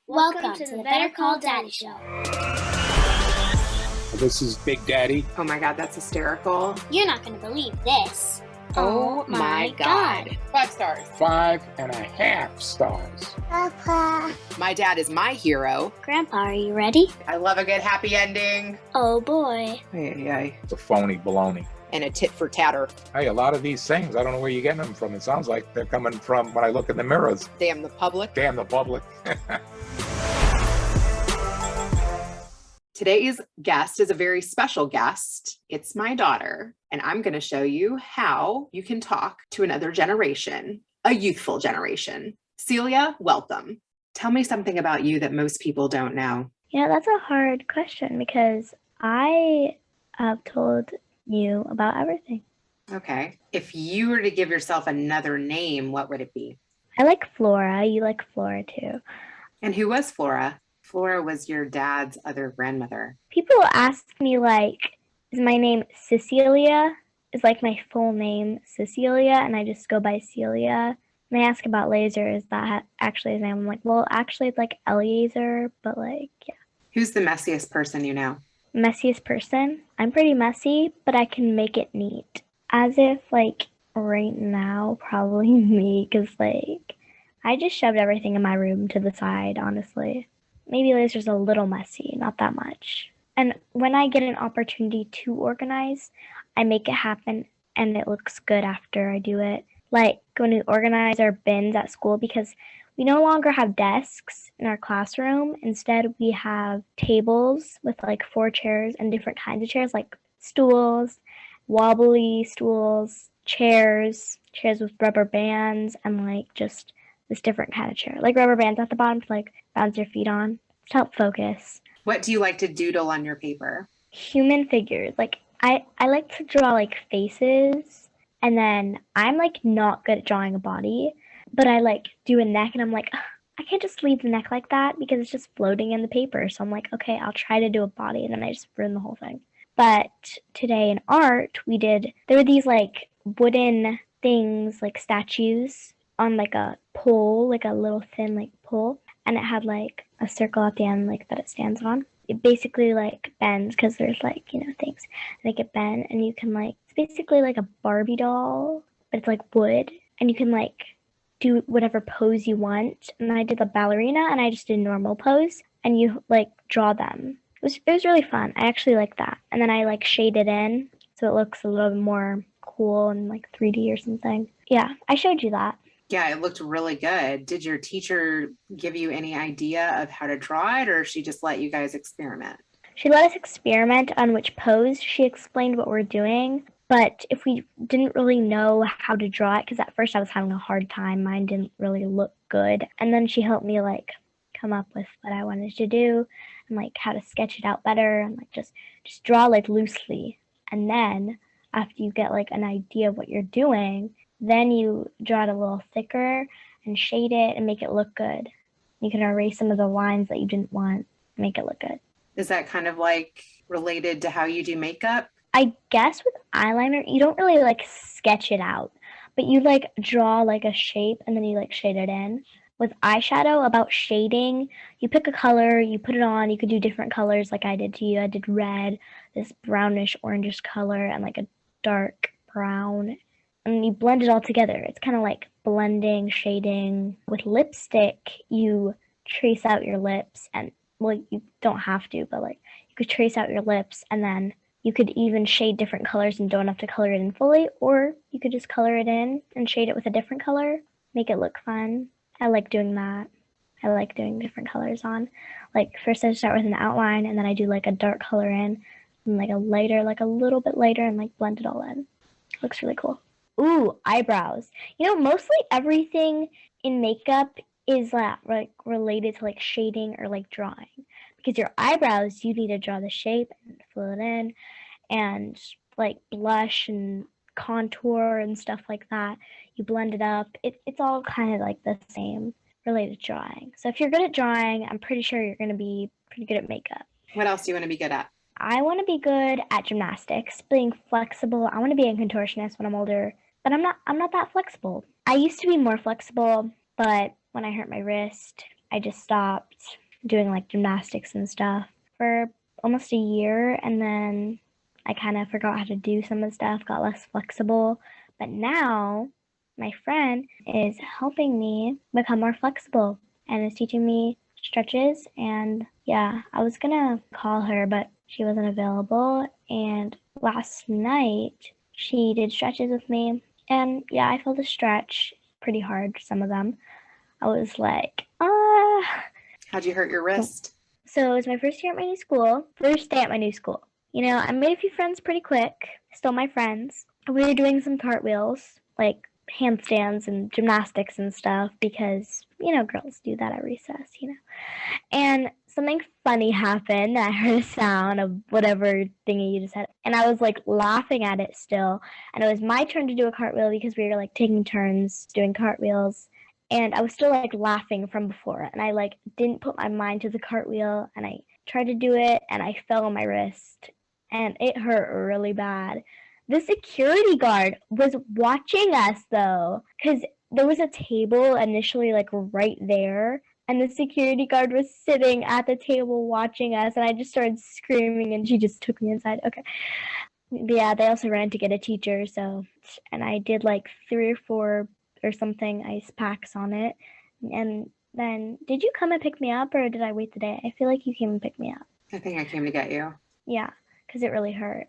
Welcome to the Better Call Daddy Show. This is Big Daddy. Oh my God, that's hysterical. You're not going to believe this. Oh my God. 5 stars. 5.5 stars. Papa. My dad is my hero. Grandpa, are you ready? I love a good happy ending. Oh boy. It's a phony baloney. And a tit for tatter. Hey, a lot of these things, I don't know where you're getting them from. It sounds like they're coming from when I look in the mirrors. Damn the public. Damn the public. Today's guest is a very special guest. It's my daughter, and I'm going to show you how you can talk to another generation, a youthful generation. Celia, welcome. Tell me something about you that most people don't know. Yeah, that's a hard question because I have told you about everything. Okay. If you were to give yourself another name, what would it be? I like Flora. You like Flora too. And who was Flora? Flora was your dad's other grandmother. People ask me, like, is my name Cecilia? Is like my full name Cecilia? And I just go by Celia. And they ask about Laser. Is that actually his name? I'm like, well, actually, it's like Eliezer, but like, yeah. Who's the messiest person you know? Messiest person? I'm pretty messy, but I can make it neat. As if, like, right now, probably me, because, like, I just shoved everything in my room to the side, honestly. Maybe Laser's a little messy, not that much. And when I get an opportunity to organize, I make it happen, and it looks good after I do it. Like, when we organize our bins at school, because we no longer have desks in our classroom. Instead, we have tables with like 4 chairs and different kinds of chairs, like stools, wobbly stools, chairs with rubber bands, and like just this different kind of chair. Like rubber bands at the bottom to like bounce your feet on to help focus. What do you like to doodle on your paper? Human figures. Like I like to draw like faces, and then I'm like not good at drawing a body. But I like do a neck and I'm like, I can't just leave the neck like that because it's just floating in the paper. So I'm like, okay, I'll try to do a body, and then I just ruin the whole thing. But today in art, there were these like wooden things, like statues on like a pole, like a little thin like pole. And it had like a circle at the end, like that it stands on. It basically like bends because there's like, things that make it bend. And you can like, it's basically like a Barbie doll, but it's like wood. And you can like do whatever pose you want. And I did the ballerina, and I just did a normal pose, and you like draw them. It was really fun. I actually like that. And then I like shade it in so it looks a little bit more cool and like 3D or something. Yeah, I showed you that. Yeah, it looked really good. Did your teacher give you any idea of how to draw it, or she just let you guys experiment? She let us experiment on which pose. She explained what we're doing. But if we didn't really know how to draw it, because at first I was having a hard time, mine didn't really look good. And then she helped me like come up with what I wanted to do and like how to sketch it out better and like just draw like loosely. And then after you get like an idea of what you're doing, then you draw it a little thicker and shade it and make it look good. You can erase some of the lines that you didn't want, make it look good. Is that kind of like related to how you do makeup? I guess with eyeliner, you don't really like sketch it out, but you like draw like a shape and then you like shade it in. With eyeshadow, about shading, you pick a color, you put it on, you could do different colors like I did to you. I did red, this brownish orangish color, and like a dark brown, and you blend it all together. It's kind of like blending, shading. With lipstick, you trace out your lips, and well, you don't have to, but like you could trace out your lips, and then you could even shade different colors and don't have to color it in fully, or you could just color it in and shade it with a different color, make it look fun. I like doing that. I like doing different colors on. Like first I start with an outline, and then I do like a dark color in, and like a lighter, like a little bit lighter, and like blend it all in. It looks really cool. Ooh, eyebrows. Mostly everything in makeup is like related to like shading or like drawing. Because your eyebrows, you need to draw the shape and fill it in, and like blush and contour and stuff like that. You blend it up. It's all kind of like the same related to drawing. So if you're good at drawing, I'm pretty sure you're going to be pretty good at makeup. What else do you want to be good at? I want to be good at gymnastics, being flexible. I want to be a contortionist when I'm older, but I'm not that flexible. I used to be more flexible, but when I hurt my wrist, I just stopped doing like gymnastics and stuff for almost a year, and then I kind of forgot how to do some of the stuff, got less flexible. But now my friend is helping me become more flexible and is teaching me stretches. And yeah, I was gonna call her, but she wasn't available. And last night she did stretches with me, and yeah, I felt a stretch pretty hard, some of them. I was like, ah. How'd you hurt your wrist? So it was my first year at my new school, first day at my new school. You know, I made a few friends pretty quick, still my friends. We were doing some cartwheels, like handstands and gymnastics and stuff, because, you know, girls do that at recess, you know. And something funny happened. I heard a sound of whatever thingy you just said, and I was like laughing at it still. And it was my turn to do a cartwheel because we were like taking turns doing cartwheels. And I was still like laughing from before, and I like didn't put my mind to the cartwheel, and I tried to do it, and I fell on my wrist, and it hurt really bad. The security guard was watching us though, because there was a table initially like right there, and the security guard was sitting at the table watching us, and I just started screaming, and she just took me inside. Okay. But yeah, they also ran to get a teacher, so, and I did like 3 or 4 or something ice packs on it. And then, did you come and pick me up, or did I wait the day? I feel like you came and picked me up. I think I came to get you. Yeah, because it really hurt.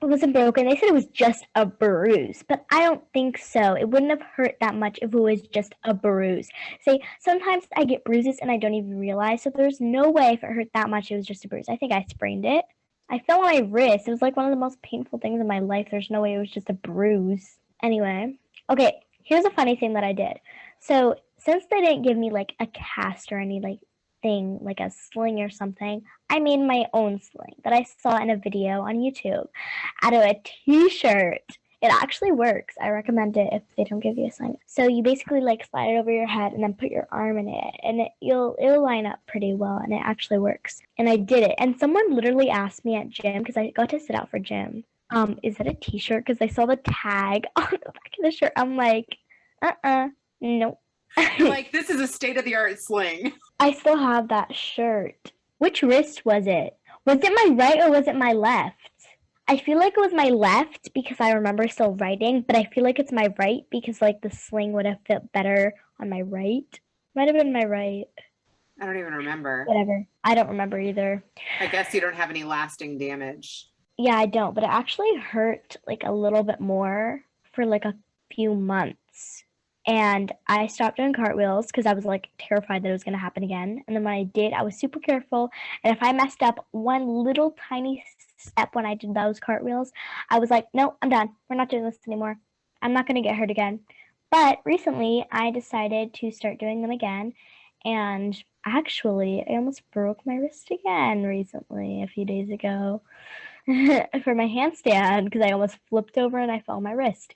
It wasn't broken. They said it was just a bruise, but I don't think so. It wouldn't have hurt that much if it was just a bruise. See, sometimes I get bruises and I don't even realize, so there's no way if it hurt that much it was just a bruise. I think I sprained it. I fell on my wrist. It was like one of the most painful things in my life. There's no way it was just a bruise. Anyway, okay. Here's a funny thing that I did. So since they didn't give me like a cast or any like thing, like a sling or something, I made my own sling that I saw in a video on YouTube out of a t-shirt. It actually works. I recommend it if they don't give you a sling. So you basically like slide it over your head and then put your arm in it, and it'll line up pretty well, and it actually works. And I did it. And someone literally asked me at gym, because I got to sit out for gym, is that a t-shirt? Because I saw the tag on the back of the shirt. I'm like, nope. You're like, this is a state-of-the-art sling. I still have that shirt. Which wrist was it? Was it my right or was it my left? I feel like it was my left because I remember still writing, but I feel like it's my right because like the sling would have fit better on my right. Might have been my right. I don't even remember. Whatever. I don't remember either. I guess you don't have any lasting damage. Yeah, I don't, but it actually hurt like a little bit more for like a few months. And I stopped doing cartwheels because I was like terrified that it was going to happen again. And then when I did, I was super careful. And if I messed up one little tiny step when I did those cartwheels, I was like, no, I'm done. We're not doing this anymore. I'm not going to get hurt again. But recently I decided to start doing them again. And actually, I almost broke my wrist again recently, a few days ago. For my handstand, because I almost flipped over and I fell on my wrist.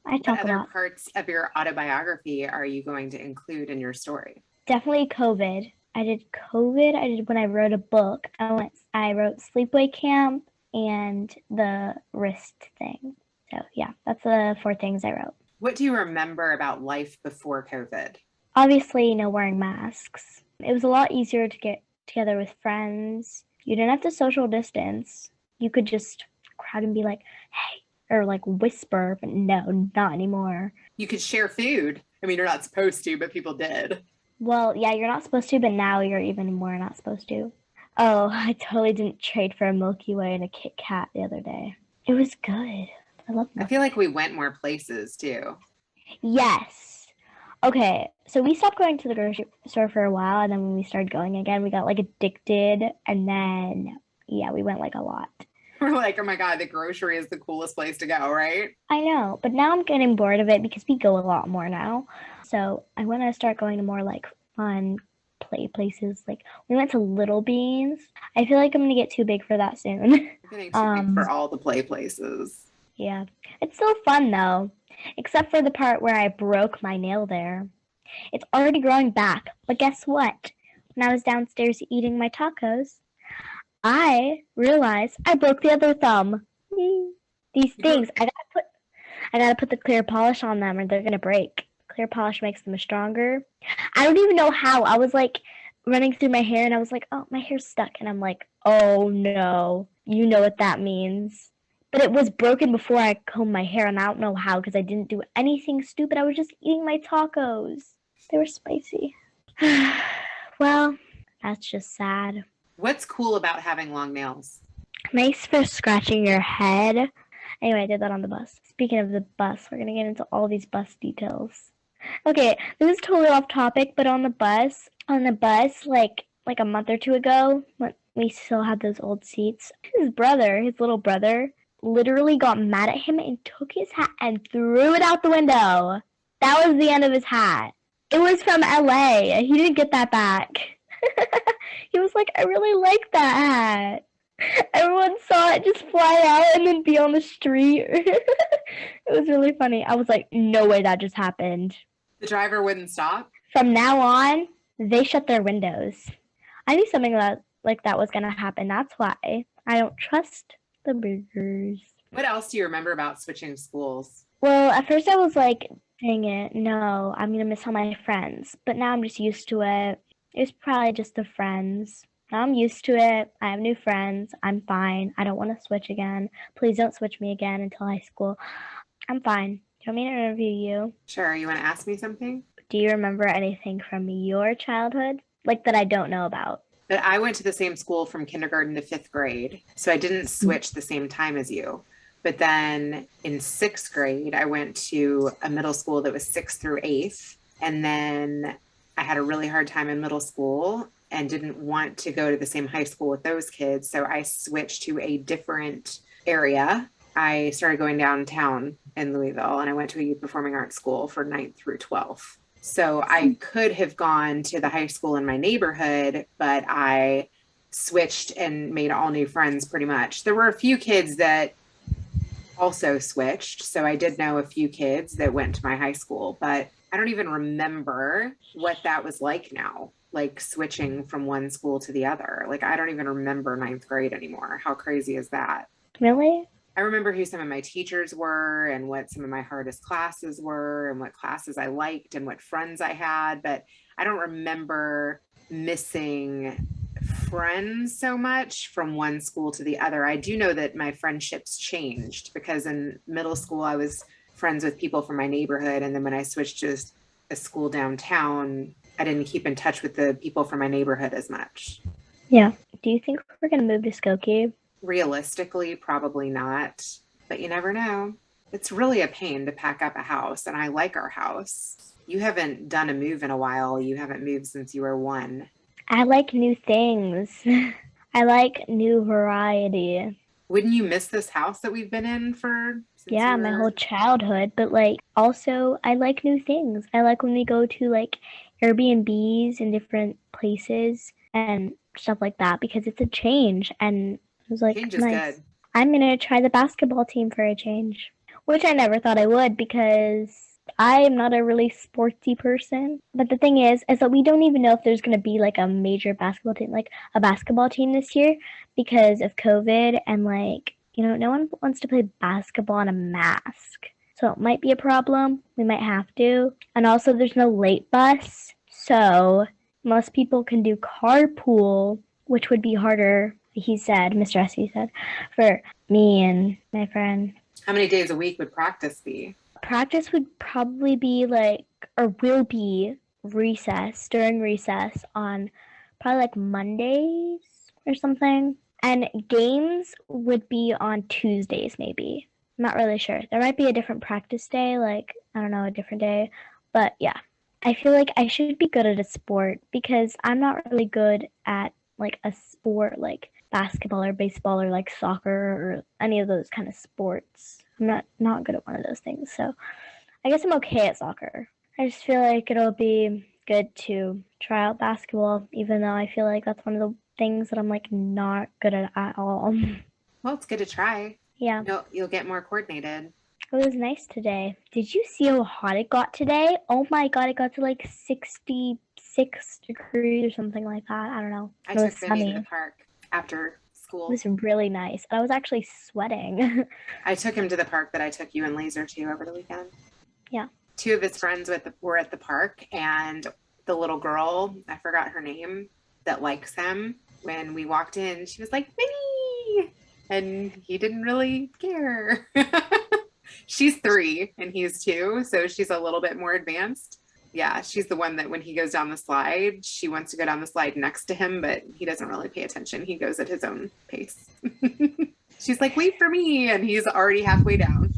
I talk What other a lot. parts of your autobiography are you going to include in your story? Definitely COVID. I did COVID. I did when I wrote a book. I wrote sleepaway camp and the wrist thing. So yeah, that's the 4 things I wrote. What do you remember about life before COVID? Obviously, wearing masks. It was a lot easier to get together with friends. You didn't have to social distance. You could just crowd and be like, hey, or like whisper, but no, not anymore. You could share food. I mean, you're not supposed to, but people did. Well, yeah, you're not supposed to, but now you're even more not supposed to. Oh, I totally didn't trade for a Milky Way and a Kit Kat the other day. It was good. I love I feel like we went more places too. Yes. Okay, so we stopped going to the grocery store for a while, and then when we started going again, we got like addicted, and then, yeah, we went like a lot. We're like, oh my God, the grocery is the coolest place to go, right? I know, but now I'm getting bored of it because we go a lot more now. So I want to start going to more like fun play places. Like we went to Little Beans. I feel like I'm going to get too big for that soon. I'm getting too big for all the play places. Yeah, it's still fun though, except for the part where I broke my nail there. It's already growing back, but guess what? When I was downstairs eating my tacos, I realized I broke the other thumb. These things, I gotta put the clear polish on them or they're gonna break. clear polish makes them stronger. I don't even know how. I was like running through my hair and I was like, oh, my hair's stuck. And I'm like, oh no, you know what that means. But it was broken before I combed my hair and I don't know how because I didn't do anything stupid. I was just eating my tacos. They were spicy. Well, that's just sad. What's cool about having long nails? Nice for scratching your head. Anyway, I did that on the bus. Speaking of the bus, we're going to get into all these bus details. Okay, this is totally off topic, but on the bus, like a month or two ago, when we still had those old seats, his little brother, literally got mad at him and took his hat and threw it out the window. That was the end of his hat. It was from LA. He didn't get that back. He was like, I really like that hat. Everyone saw it just fly out and then be on the street. It was really funny. I was like, no way that just happened. The driver wouldn't stop? From now on, they shut their windows. I knew something like that was going to happen. That's why I don't trust the burgers. What else do you remember about switching schools? Well, at first I was like, dang it, no, I'm going to miss all my friends. But now I'm just used to it. It was probably just the friends. Now I'm used to it. I have new friends. I'm fine. I don't want to switch again. Please don't switch me again until high school. I'm fine. Do you want me to interview you? Sure. You want to ask me something? Do you remember anything from your childhood? Like that I don't know about? But I went to the same school from kindergarten to 5th grade. So I didn't switch the same time as you. But then in 6th grade, I went to a middle school that was 6th through 8th. And then I had a really hard time in middle school and didn't want to go to the same high school with those kids. So I switched to a different area. I started going downtown in Louisville and I went to a youth performing arts school for 9th through 12th. So I could have gone to the high school in my neighborhood, but I switched and made all new friends pretty much. There were a few kids that also switched. So I did know a few kids that went to my high school, but I don't even remember what that was like now. Like switching from one school to the other. Like I don't even remember 9th grade anymore. How crazy is that? Really? I remember who some of my teachers were and what some of my hardest classes were and what classes I liked and what friends I had, but I don't remember missing friends so much from one school to the other. I do know that my friendships changed because in middle school I was friends with people from my neighborhood, and then when I switched to a school downtown, I didn't keep in touch with the people from my neighborhood as much. Yeah. Do you think we're going to move to Skokie? Realistically, probably not, but you never know. It's really a pain to pack up a house, and I like our house. You haven't done a move in a while. You haven't moved since you were 1. I like new things. I like new variety. Wouldn't you miss this house that we've been in for? Yeah, my whole childhood, but like also I like new things. I like when we go to like Airbnbs in different places and stuff like that because it's a change, and it was like Change is nice. good. I'm gonna try the basketball team for a change, which I never thought I would because I am not a really sportsy person. But the thing is that we don't even know if there's gonna be like a major basketball team, like a basketball team this year because of COVID and like, you know, no one wants to play basketball in a mask. So it might be a problem. We might have to. And also there's no late bus. So most people can do carpool, which would be harder, he said, Mr. Essie said, for me and my friend. How many days a week would practice be? Practice would probably be like, or will be during recess on probably like Mondays or something. And games would be on Tuesdays maybe. I'm not really sure. There might be a different practice day, like, I don't know, a different day. But yeah, I feel like I should be good at a sport because I'm not really good at like a sport like basketball or baseball or like soccer or any of those kind of sports. I'm not good at one of those things. So I guess I'm okay at soccer. I just feel like it'll be good to try out basketball, even though I feel like that's one of the things that I'm like not good at all. Well, it's good to try. Yeah. You'll get more coordinated. It was nice today. Did you see how hot it got today? Oh my god, it got to like 66 degrees or something like that. I don't know. I It was took Vinny sunny. to the park after school. It was really nice. I was actually sweating. I took him to the park that I took you and Laser to over the weekend. Yeah. two of his friends were at the park, and the little girl, I forgot her name, that likes him, when we walked in, she was like, Minnie! And he didn't really care. She's 3 and he's 2, so she's a little bit more advanced. Yeah, she's the one that when he goes down the slide, she wants to go down the slide next to him, but he doesn't really pay attention. He goes at his own pace. She's like, wait for me, and he's already halfway down.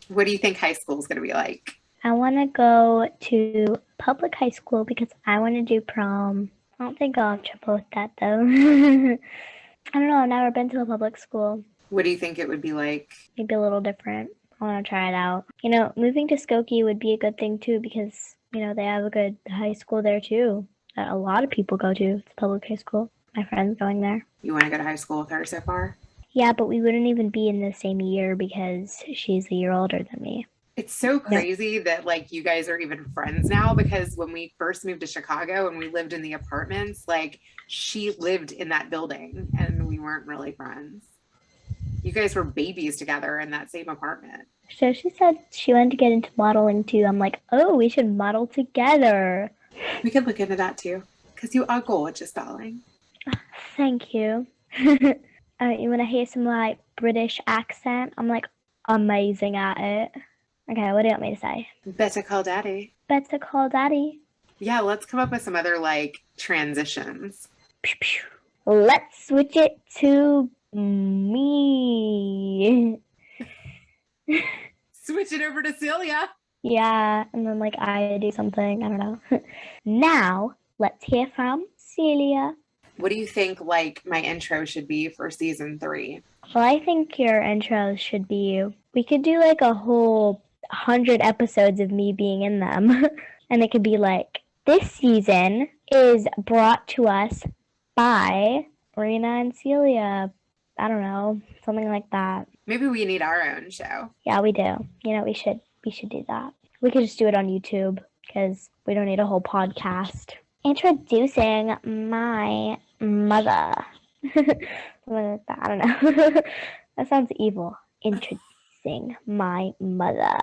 What do you think high school is going to be like? I want to go to public high school because I want to do prom. I don't think I'll have trouble with that, though. I don't know. I've never been to a public school. What do you think it would be like? Maybe a little different. I want to try it out. You know, moving to Skokie would be a good thing, too, because, you know, they have a good high school there, too, that a lot of people go to. It's a public high school. My friend's going there. You want to go to high school with her so far? Yeah, but we wouldn't even be in the same year because she's a year older than me. It's so crazy that like you guys are even friends now, because when we first moved to Chicago and we lived in the apartments, like she lived in that building and we weren't really friends. You guys were babies together in that same apartment. So she said she wanted to get into modeling too. I'm like, oh, we should model together. We could look into that too, because you are gorgeous, darling. Thank you. You want to hear some like British accent? I'm like amazing at it. Okay, what do you want me to say? Better call daddy. Better call daddy. Yeah, let's come up with some other like transitions. Let's switch it to me. Switch it over to Celia. Yeah, and then like I do something. I don't know. Now, let's hear from Celia. What do you think like my intro should be for season 3? Well, I think your intros should be, we could do like a whole 100 episodes of me being in them. And it could be like, this season is brought to us by Reena and Celia. I don't know, something like that. Maybe we need our own show. Yeah, we do. You know, we should do that. We could just do it on YouTube because we don't need a whole podcast. Introducing my mother. Something like that. I don't know. That sounds evil. Introducing my mother.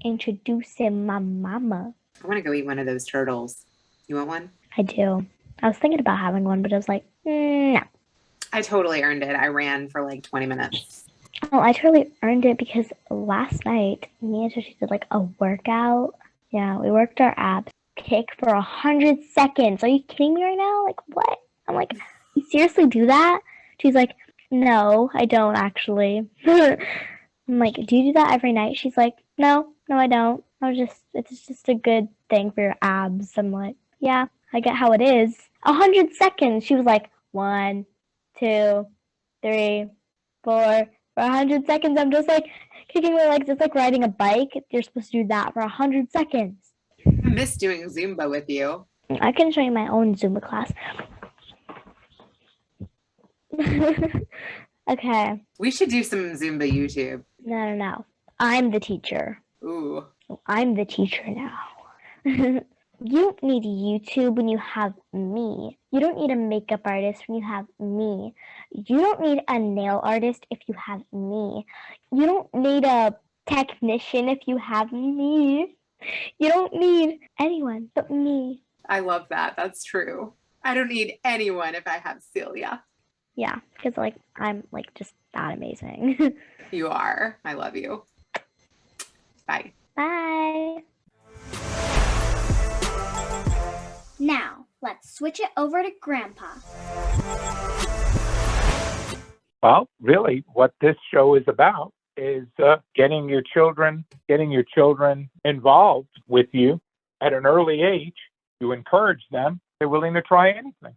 Introducing my mama. I want to go eat one of those turtles. You want one? I do. I was thinking about having one, but I was like, no. I totally earned it. I ran for like 20 minutes. Oh, I totally earned it because last night, me and Trish did like a workout. Yeah, we worked our abs. Kick for 100 seconds. Are you kidding me right now? Like, what? I'm like, you seriously do that? She's like, no, I don't actually. I'm like, do you do that every night? She's like, no, I don't. It's just a good thing for your abs. I'm like, yeah, I get how it is. 100 seconds. She was like, 1, 2, 3, 4. For 100 seconds, I'm just like kicking my legs. It's like riding a bike. You're supposed to do that for 100 seconds. I miss doing Zumba with you. I can show you my own Zumba class. Okay. We should do some Zumba YouTube. No. I'm the teacher. Ooh. I'm the teacher now. You don't need YouTube when you have me. You don't need a makeup artist when you have me. You don't need a nail artist if you have me. You don't need a technician if you have me. You don't need anyone but me. I love that. That's true. I don't need anyone if I have Celia. Yeah, because like I'm like just that amazing. You are. I love you. Bye. Bye. Now, let's switch it over to Grandpa. Well, really, what this show is about is getting your children involved with you at an early age. You encourage them. They're willing to try anything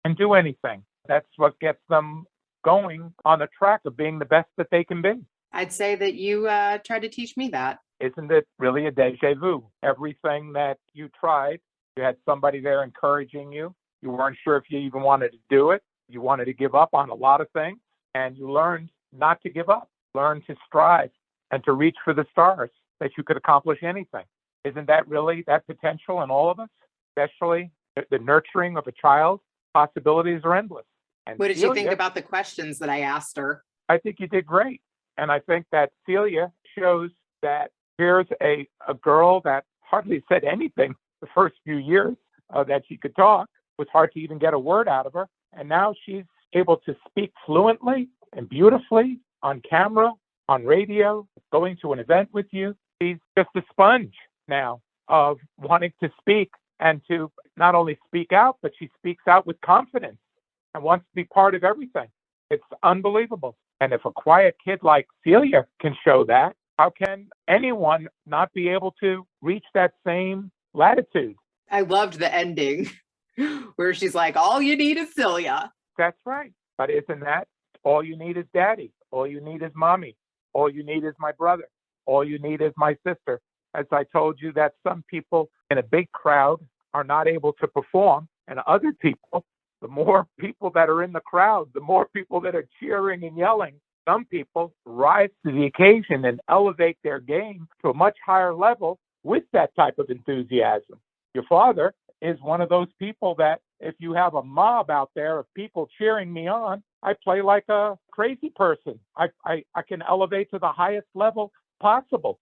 and do anything. That's what gets them going on the track of being the best that they can be. I'd say that you tried to teach me that. Isn't it really a deja vu? Everything that you tried, you had somebody there encouraging you. You weren't sure if you even wanted to do it. You wanted to give up on a lot of things, and you learned not to give up. Learn to strive and to reach for the stars, that you could accomplish anything. Isn't that really that potential in all of us? Especially the nurturing of a child, possibilities are endless. And What did you think Celia, about the questions that I asked her? I think you did great. And I think that Celia shows that Here's a girl that hardly said anything the first few years that she could talk. It was hard to even get a word out of her. And now she's able to speak fluently and beautifully on camera, on radio, going to an event with you. She's just a sponge now of wanting to speak and to not only speak out, but she speaks out with confidence and wants to be part of everything. It's unbelievable. And if a quiet kid like Celia can show that, how can anyone not be able to reach that same latitude? I loved the ending where she's like, all you need is Celia. That's right. But isn't that all you need is daddy? All you need is mommy. All you need is my brother. All you need is my sister. As I told you, that some people in a big crowd are not able to perform, and other people, the more people that are in the crowd, the more people that are cheering and yelling, some people rise to the occasion and elevate their game to a much higher level with that type of enthusiasm. Your father is one of those people that if you have a mob out there of people cheering me on, I play like a crazy person. I can elevate to the highest level possible.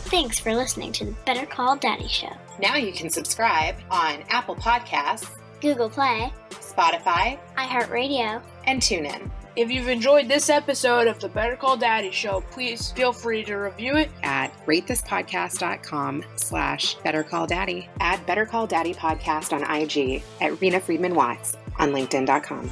Thanks for listening to the Better Call Daddy Show. Now you can subscribe on Apple Podcasts, Google Play, Spotify, iHeartRadio, and TuneIn. If you've enjoyed this episode of the Better Call Daddy Show, please feel free to review it at ratethispodcast.com/BetterCallDaddy. Add Better Call Daddy Podcast on IG at Reena Friedman Watts on LinkedIn.com.